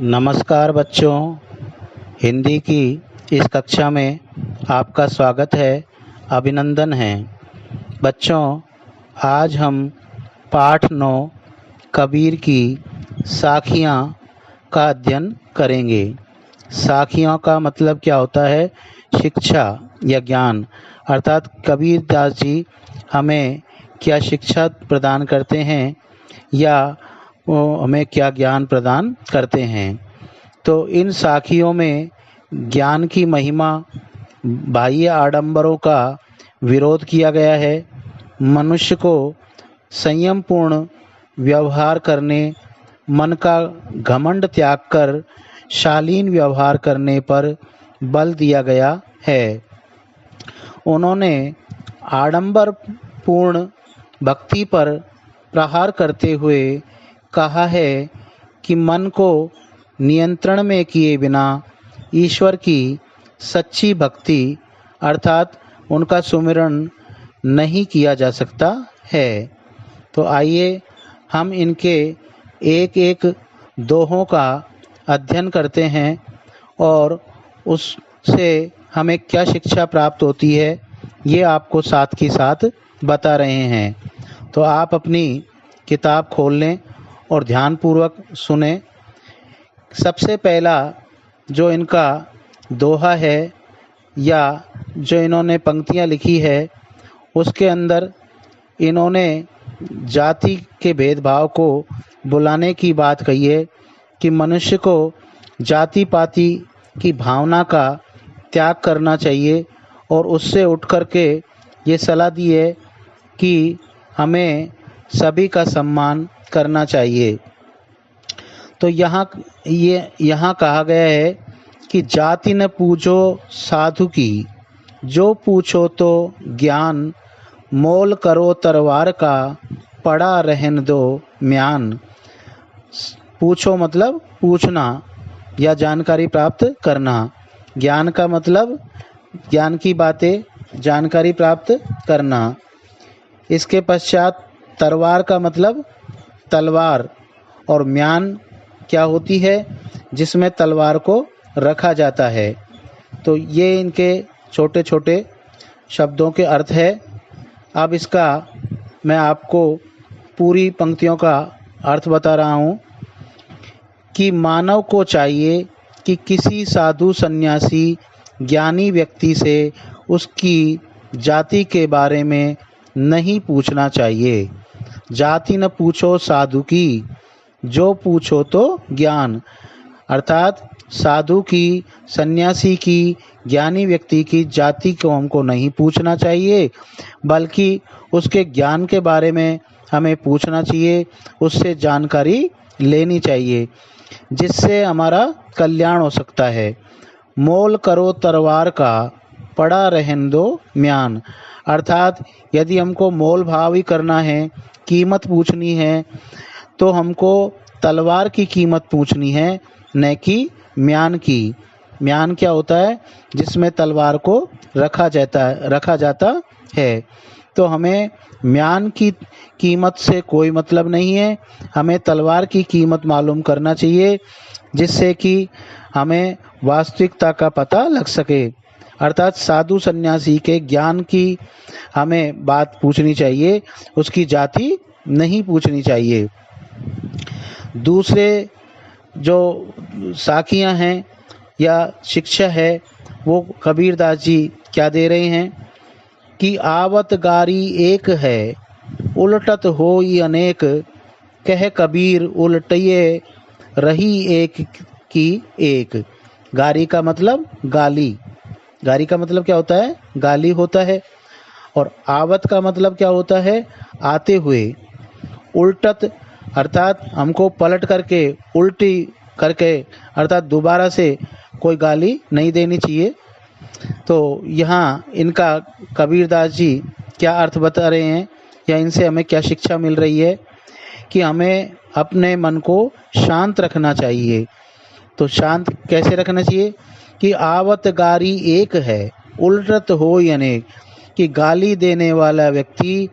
नमस्कार बच्चों, हिंदी की इस कक्षा में आपका स्वागत है, अभिनंदन है। बच्चों, आज हम पाठ 9 कबीर की साखियाँ का अध्ययन करेंगे। साखियों का मतलब क्या होता है? शिक्षा या ज्ञान। अर्थात कबीर दास जी हमें क्या शिक्षा प्रदान करते हैं या वो हमें क्या ज्ञान प्रदान करते हैं। तो इन साखियों में ज्ञान की महिमा, बाह्य आडंबरों का विरोध किया गया है। मनुष्य को संयमपूर्ण व्यवहार करने, मन का घमंड त्याग कर शालीन व्यवहार करने पर बल दिया गया है। उन्होंने आडंबर पूर्ण भक्ति पर प्रहार करते हुए कहा है कि मन को नियंत्रण में किए बिना ईश्वर की सच्ची भक्ति अर्थात उनका सुमिरन नहीं किया जा सकता है। तो आइए हम इनके एक एक दोहों का अध्ययन करते हैं और उससे हमें क्या शिक्षा प्राप्त होती है ये आपको साथ के साथ बता रहे हैं। तो आप अपनी किताब खोल लें और ध्यानपूर्वक सुने। सबसे पहला जो इनका दोहा है या जो इन्होंने पंक्तियाँ लिखी है, उसके अंदर इन्होंने जाति के भेदभाव को बुलाने की बात कही है कि मनुष्य को जाति पाति की भावना का त्याग करना चाहिए और उससे उठ कर के ये सलाह दी है कि हमें सभी का सम्मान करना चाहिए। तो यहाँ कहा गया है कि जाति न पूछो साधु की, जो पूछो तो ज्ञान, मोल करो तलवार का, पड़ा रहन दो म्यान। पूछो मतलब पूछना या जानकारी प्राप्त करना। ज्ञान का मतलब ज्ञान की बातें, जानकारी प्राप्त करना। इसके पश्चात तलवार का मतलब तलवार, और म्यान क्या होती है? जिसमें तलवार को रखा जाता है। तो ये इनके छोटे छोटे शब्दों के अर्थ है। अब इसका मैं आपको पूरी पंक्तियों का अर्थ बता रहा हूँ कि मानव को चाहिए कि किसी साधु सन्यासी ज्ञानी व्यक्ति से उसकी जाति के बारे में नहीं पूछना चाहिए। जाति न पूछो साधु की, जो पूछो तो ज्ञान। अर्थात साधु की, सन्यासी की, ज्ञानी व्यक्ति की जाति को हमको नहीं पूछना चाहिए, बल्कि उसके ज्ञान के बारे में हमें पूछना चाहिए, उससे जानकारी लेनी चाहिए, जिससे हमारा कल्याण हो सकता है। मोल करो तलवार का, पड़ा रहन दो म्यान। अर्थात यदि हमको मोल भाव ही करना है, कीमत पूछनी है, तो हमको तलवार की कीमत पूछनी है, न कि म्यान की। म्यान क्या होता है? जिसमें तलवार को रखा जाता है। तो हमें म्यान की कीमत से कोई मतलब नहीं है, हमें तलवार की कीमत मालूम करना चाहिए, जिससे कि हमें वास्तविकता का पता लग सके। अर्थात साधु सन्यासी के ज्ञान की हमें बात पूछनी चाहिए, उसकी जाति नहीं पूछनी चाहिए। दूसरे जो साखियाँ हैं या शिक्षा है, वो कबीर दास जी क्या दे रहे हैं कि आवत गारी एक है, उलटत होई अनेक, कह कबीर उलटिए रही एक की एक। गारी का मतलब गाली। गारी का मतलब क्या होता है? गाली होता है। और आवत का मतलब क्या होता है? आते हुए। उल्टत अर्थात हमको पलट करके, उल्टी करके, अर्थात दोबारा से कोई गाली नहीं देनी चाहिए। तो यहाँ इनका कबीरदास जी क्या अर्थ बता रहे हैं या इनसे हमें क्या शिक्षा मिल रही है कि हमें अपने मन को शांत रखना चाहिए। तो शांत कैसे रखना चाहिए? कि आवत गारी एक है, उलटत हो अनेक, कि गाली देने वाला व्यक्ति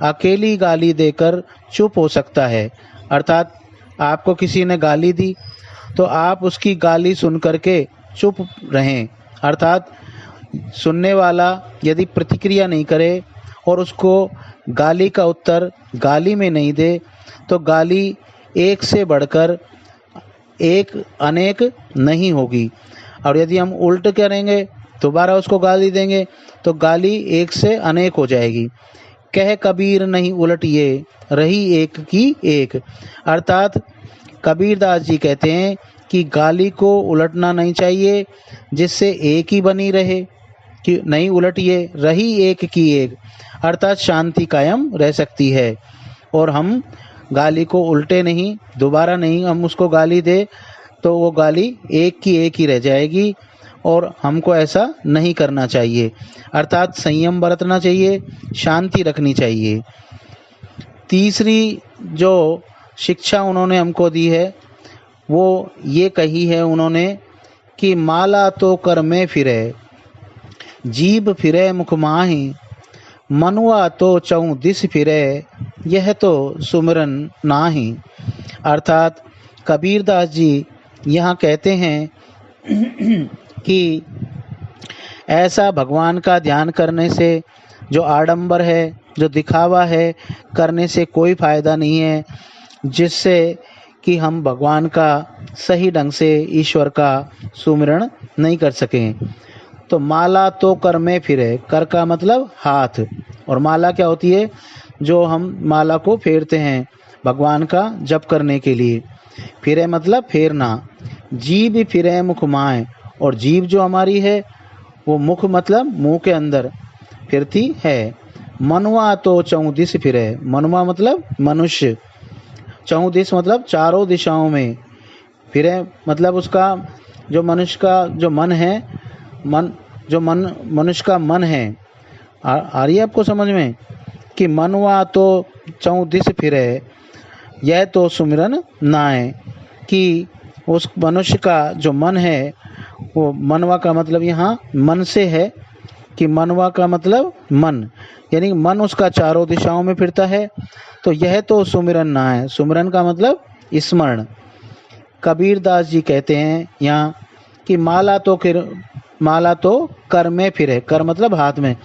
अकेली गाली देकर चुप हो सकता है। अर्थात आपको किसी ने गाली दी तो आप उसकी गाली सुन करके चुप रहें, अर्थात सुनने वाला यदि प्रतिक्रिया नहीं करे और उसको गाली का उत्तर गाली में नहीं दे तो गाली एक से बढ़कर एक अनेक नहीं होगी। और यदि हम उल्ट करेंगे, दोबारा उसको गाली देंगे तो गाली एक से अनेक हो जाएगी। कह कबीर नहीं उलट ये, रही एक की एक। अर्थात कबीरदास जी कहते हैं कि गाली को उलटना नहीं चाहिए, जिससे एक ही बनी रहे, कि नहीं उलटिए, रही एक की एक, अर्थात शांति कायम रह सकती है। और हम गाली को उल्टे नहीं, दोबारा नहीं हम उसको गाली दे तो वो गाली एक की एक ही रह जाएगी, और हमको ऐसा नहीं करना चाहिए। अर्थात संयम बरतना चाहिए, शांति रखनी चाहिए। तीसरी जो शिक्षा उन्होंने हमको दी है वो ये कही है उन्होंने कि माला तो कर में फिरे, जीभ फिरे मुख माही, मनुआ तो चौं दिस फिरे, यह तो सुमिरन नाही। अर्थात कबीरदास जी यहाँ कहते हैं कि ऐसा भगवान का ध्यान करने से जो आडंबर है, जो दिखावा है, करने से कोई फायदा नहीं है, जिससे कि हम भगवान का सही ढंग से, ईश्वर का सुमिरन नहीं कर सकें। तो माला तो कर में फिरे, कर का मतलब हाथ, और माला क्या होती है, जो हम माला को फेरते हैं भगवान का जप करने के लिए। फिरे मतलब फेरना। जीभ फिरे मुख माए, और जीभ जो हमारी है वो मुख मतलब मुंह के अंदर फिरती है। मनुआ तो चौं दिस फिरे, मनुआ मतलब मनुष्य, चौं दिस मतलब चारों दिशाओं में, फिरे मतलब उसका जो मनुष्य का जो मन है, मनुष्य का मन है। आ रही है आपको समझ में कि मनुआ तो चौं दिस फिरे, यह तो सुमिरन नाय, कि उस मनुष्य का जो मन है, वो मनवा का मतलब यहाँ मन से है, कि मनवा का मतलब मन, यानी मन उसका चारों दिशाओं में फिरता है। तो यह तो सुमिरन ना है, सुमिरन का मतलब स्मरण। कबीरदास जी कहते हैं यहाँ कि माला तो कर में फिरे, कर मतलब हाथ में,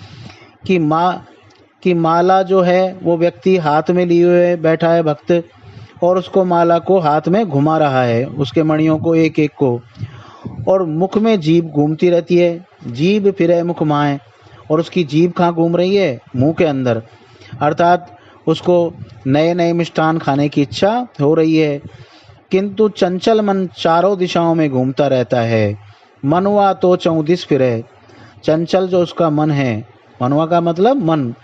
कि माला जो है वो व्यक्ति हाथ में लिए हुए बैठा है भक्त, और उसको माला को हाथ में घुमा रहा है, उसके मणियों को एक एक को, और मुख में जीभ घूमती रहती है, जीभ फिरे मुख माए, और उसकी जीभ कहाँ घूम रही है, मुंह के अंदर, अर्थात उसको नए नए मिष्ठान खाने की इच्छा हो रही है, किंतु चंचल मन चारों दिशाओं में घूमता रहता है। मनवा तो चौं दिस फिरे, चंचल जो उसका मन है, मनवा का मतलब मन,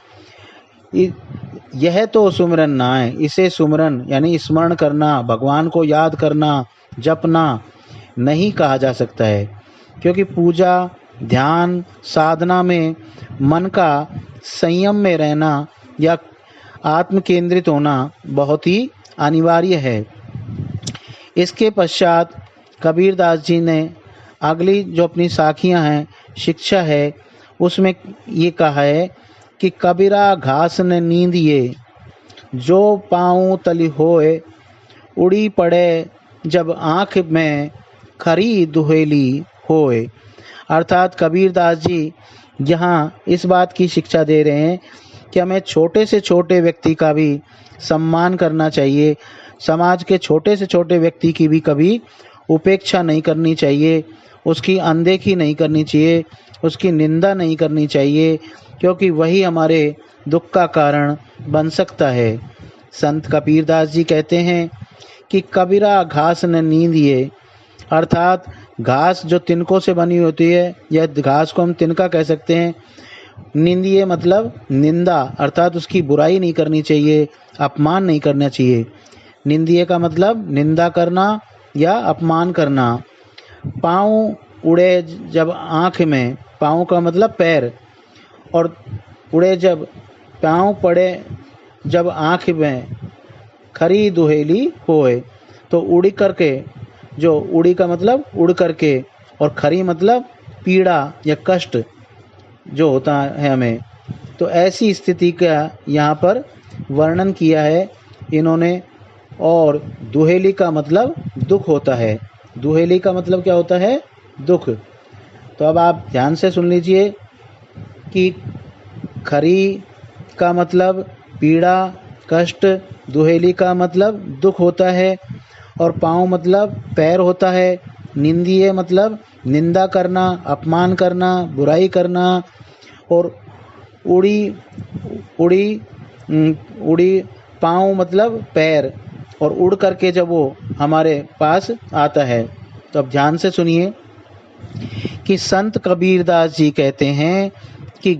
यह तो सुमिरन ना है, इसे सुमिरन यानी स्मरण करना, भगवान को याद करना, जपना नहीं कहा जा सकता है, क्योंकि पूजा, ध्यान, साधना में मन का संयम में रहना या आत्म केंद्रित होना बहुत ही अनिवार्य है। इसके पश्चात कबीरदास जी ने अगली जो अपनी साखियां हैं, शिक्षा है, उसमें ये कहा है कि कबीरा घास न नींदिए, जो पाँव तली होए, उड़ी पड़े जब आँख में खरी दुहेली होए। अर्थात कबीरदास जी यहाँ इस बात की शिक्षा दे रहे हैं कि हमें छोटे से छोटे व्यक्ति का भी सम्मान करना चाहिए, समाज के छोटे से छोटे व्यक्ति की भी कभी उपेक्षा नहीं करनी चाहिए, उसकी अनदेखी नहीं करनी चाहिए, उसकी निंदा नहीं करनी चाहिए, क्योंकि वही हमारे दुख का कारण बन सकता है। संत कबीरदास जी कहते हैं कि कबीरा घास न नींदिए, अर्थात घास जो तिनकों से बनी होती है, यह घास को हम तिनका कह सकते हैं। निंदिए मतलब निंदा, अर्थात उसकी बुराई नहीं करनी चाहिए, अपमान नहीं करना चाहिए। निंदिए का मतलब निंदा करना या अपमान करना। पाँव उड़े जब आँख में, पाँव का मतलब पैर, और उड़े जब पाँव पड़े जब आँख में खरी दुहेली होए, तो उड़ी करके, जो उड़ी का मतलब उड़ करके, और खरी मतलब पीड़ा या कष्ट जो होता है हमें, तो ऐसी स्थिति का यहाँ पर वर्णन किया है इन्होंने और दुहेली का मतलब दुख होता है। दुहेली का मतलब क्या होता है? दुख। तो अब आप ध्यान से सुन लीजिए कि खरी का मतलब पीड़ा, कष्ट, दुहेली का मतलब दुख होता है, और पाँव मतलब पैर होता है। निंदिए मतलब निंदा करना, अपमान करना, बुराई करना, और उड़ी उड़ी उड़ी पाँव मतलब पैर, और उड़ करके जब वो हमारे पास आता है। तो अब ध्यान से सुनिए कि संत कबीरदास जी कहते हैं कि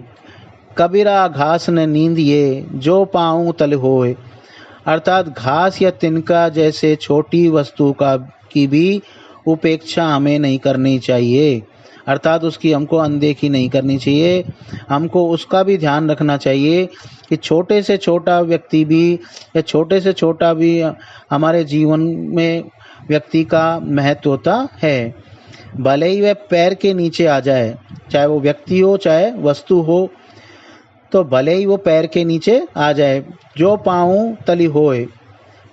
कबीरा घास न नींदिए जो पाँव तल होए, अर्थात घास या तिनका जैसे छोटी वस्तु का की भी उपेक्षा हमें नहीं करनी चाहिए, अर्थात उसकी हमको अनदेखी नहीं करनी चाहिए। हमको उसका भी ध्यान रखना चाहिए कि छोटे से छोटा व्यक्ति भी या छोटे से छोटा भी हमारे जीवन में व्यक्ति का महत्व होता है। भले ही वह पैर के नीचे आ जाए, चाहे वो व्यक्ति हो चाहे वस्तु हो, तो भले ही वो पैर के नीचे आ जाए। जो पाँव तली होए,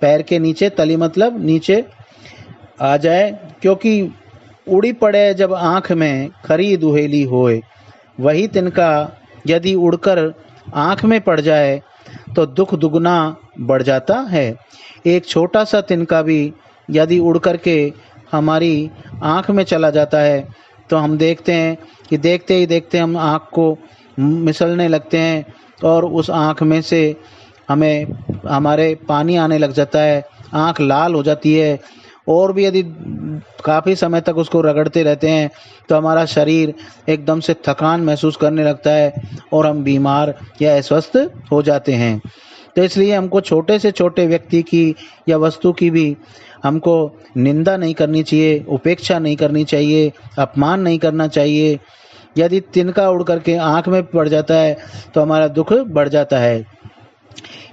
पैर के नीचे, तली मतलब नीचे आ जाए, क्योंकि उड़ी पड़े जब आँख में खरी दुहेली होए, वही तिनका यदि उड़कर आँख में पड़ जाए तो दुख दुगना बढ़ जाता है। एक छोटा सा तिनका भी यदि उड़ करके हमारी आँख में चला जाता है तो हम देखते हैं कि देखते ही देखते हम आँख को मिसलने लगते हैं, और उस आँख में से हमें हमारे पानी आने लग जाता है, आँख लाल हो जाती है। और भी यदि काफ़ी समय तक उसको रगड़ते रहते हैं तो हमारा शरीर एकदम से थकान महसूस करने लगता है और हम बीमार या अस्वस्थ हो जाते हैं। तो इसलिए हमको छोटे से छोटे व्यक्ति की या वस्तु की भी हमको निंदा नहीं करनी चाहिए, उपेक्षा नहीं करनी चाहिए, अपमान नहीं करना चाहिए। यदि तिनका उड़ करके आँख में पड़ जाता है तो हमारा दुख बढ़ जाता है।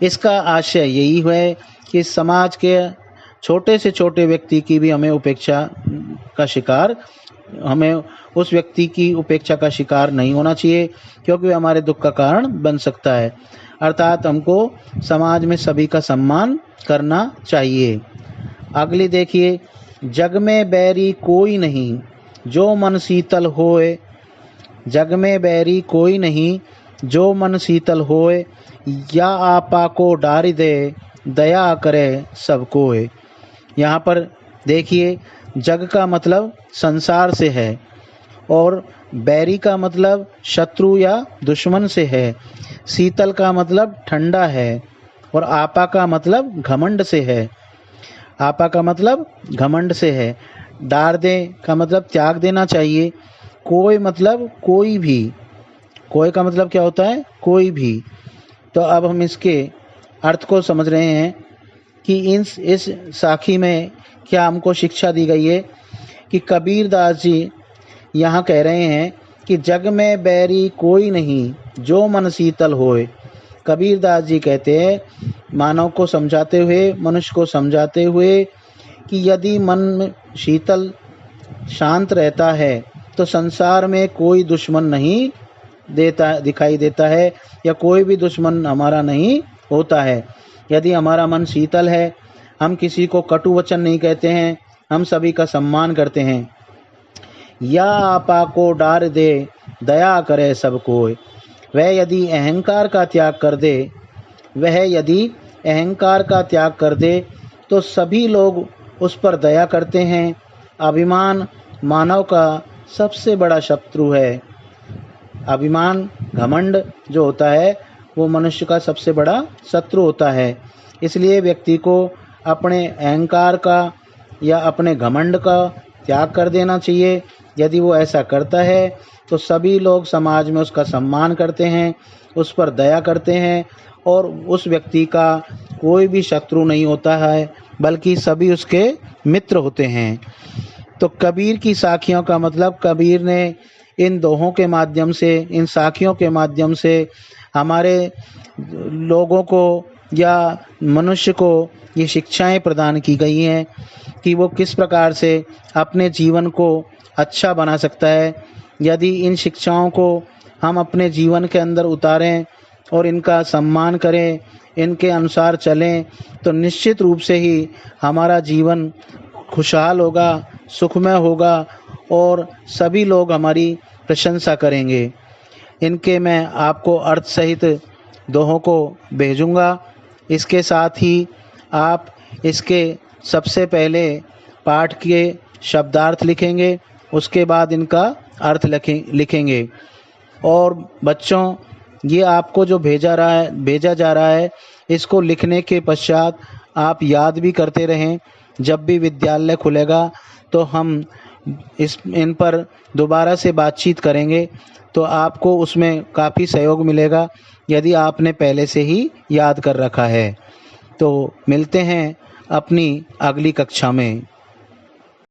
इसका आशय यही है कि समाज के छोटे से छोटे व्यक्ति की भी हमें उस व्यक्ति की उपेक्षा का शिकार नहीं होना चाहिए, क्योंकि वह हमारे दुख का कारण बन सकता है। अर्थात हमको समाज में सभी का सम्मान करना चाहिए। अगली देखिए, जग में बैरी कोई नहीं जो मन शीतल होए, जग में बैरी कोई नहीं जो मन शीतल होए, या आपा को डारी दे दया करे सब कोय। यहाँ पर देखिए, जग का मतलब संसार से है, और बैरी का मतलब शत्रु या दुश्मन से है, शीतल का मतलब ठंडा है, और आपा का मतलब घमंड से है। आपा का मतलब घमंड से है। डार दे का मतलब त्याग देना चाहिए। कोई मतलब कोई भी। कोई का मतलब क्या होता है? कोई भी। तो अब हम इसके अर्थ को समझ रहे हैं कि इस साखी में क्या हमको शिक्षा दी गई है कि कबीरदास जी यहाँ कह रहे हैं कि जग में बैरी कोई नहीं जो मन शीतल होए। कबीरदास जी कहते हैं, मानव को समझाते हुए, मनुष्य को समझाते हुए, कि यदि मन शीतल शांत रहता है तो संसार में कोई दुश्मन नहीं दिखाई देता है, या कोई भी दुश्मन हमारा नहीं होता है। यदि हमारा मन शीतल है, हम किसी को कटु वचन नहीं कहते हैं, हम सभी का सम्मान करते हैं। या आपा को डार दे दया करे सब कोय, वह यदि अहंकार का त्याग कर दे, वह यदि अहंकार का त्याग कर दे तो सभी लोग उस पर दया करते हैं। अभिमान मानव का सबसे बड़ा शत्रु है। अभिमान, घमंड जो होता है वो मनुष्य का सबसे बड़ा शत्रु होता है। इसलिए व्यक्ति को अपने अहंकार का या अपने घमंड का त्याग कर देना चाहिए। यदि वो ऐसा करता है तो सभी लोग समाज में उसका सम्मान करते हैं, उस पर दया करते हैं, और उस व्यक्ति का कोई भी शत्रु नहीं होता है, बल्कि सभी उसके मित्र होते हैं। तो कबीर की साखियों का मतलब, कबीर ने इन दोहों के माध्यम से, इन साखियों के माध्यम से हमारे लोगों को या मनुष्य को ये शिक्षाएं प्रदान की गई हैं कि वो किस प्रकार से अपने जीवन को अच्छा बना सकता है। यदि इन शिक्षाओं को हम अपने जीवन के अंदर उतारें और इनका सम्मान करें, इनके अनुसार चलें, तो निश्चित रूप से ही हमारा जीवन खुशहाल होगा, सुखमय होगा और सभी लोग हमारी प्रशंसा करेंगे। इनके मैं आपको अर्थ सहित दोहों को भेजूँगा। इसके साथ ही आप इसके सबसे पहले पाठ के शब्दार्थ लिखेंगे, उसके बाद इनका अर्थ लिखेंगे। और बच्चों, ये आपको जो भेजा जा रहा है, इसको लिखने के पश्चात आप याद भी करते रहें। जब भी विद्यालय खुलेगा तो हम इन पर दोबारा से बातचीत करेंगे, तो आपको उसमें काफ़ी सहयोग मिलेगा यदि आपने पहले से ही याद कर रखा है। तो मिलते हैं अपनी अगली कक्षा में।